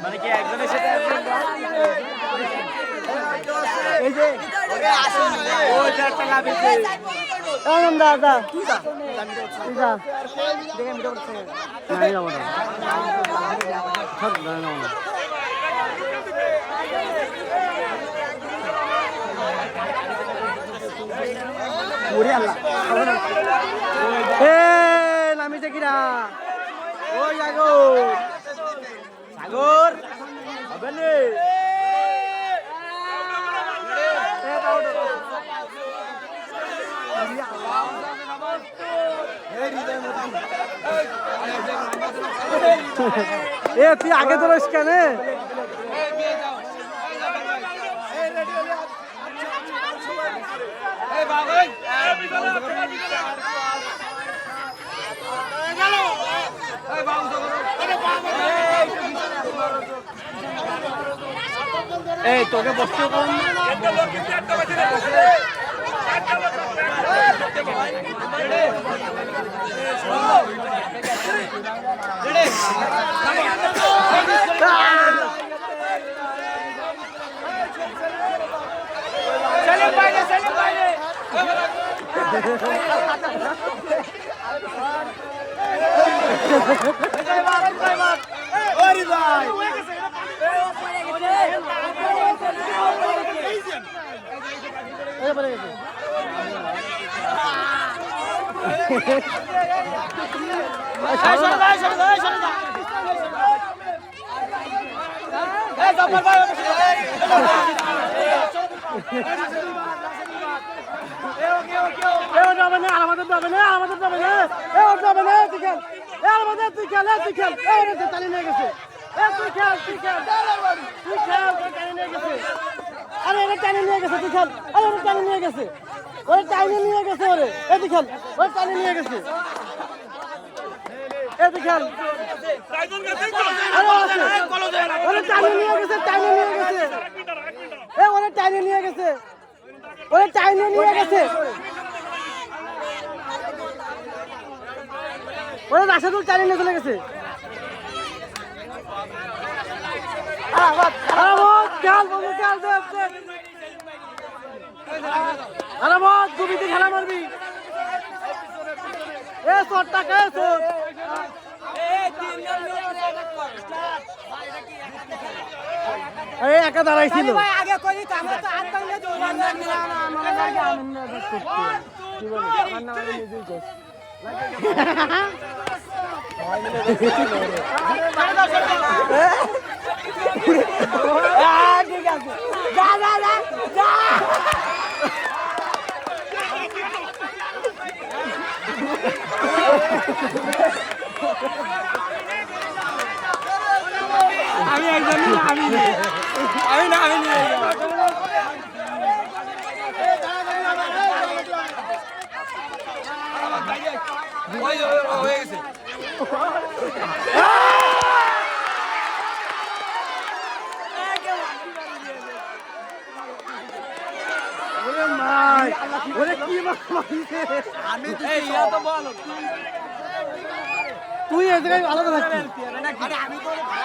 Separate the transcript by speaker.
Speaker 1: মানে কি একজনের সাথে
Speaker 2: এই যে
Speaker 1: ও একটা লাভ আছে
Speaker 2: আনন্দা দা তুই যা দেখে মিটা করছে নাই যাবো না সব না না ওরে আল্লাহ এ নামিছে কিরা ওই সাগর সাগর হবে নে এ তুই আগে তো রস কেন এই তোকে বসতে আমাদের যাবে না আমাদের যাবে না যাবে না তুই খেল আমাদের তুই খেল তুই খেল চালিয়ে নিয়ে গেছে তুই খেল তুই খেল তুই খেল টানি নিয়ে গেছে আরে এটা টানি নিয়ে গেছে তুই খেল আরে ওটা টানি নিয়ে গেছে ওই টানি নিয়ে গেছে ওরে এই তুই খেল ওই টানি নিয়ে গেছে এই তুই খেল ওরে টানি নিয়ে গেছে টানি নিয়ে গেছে ওরে টানি নিয়ে গেছে ওরে টানি নিয়ে গেছে ওরে রাশেদুল টানি নিয়ে চলে গেছে খেলা মারবি এ চোরটা কে চোর একা দাঁড়াইছিল আগে করি আমার তো হাত ভাঙলে তো ঠিক আছে যা যা যা যা আমি একজন আমি না আমি হয়ে গেছে তুই এ জায়গায় আলাদা থাকছিস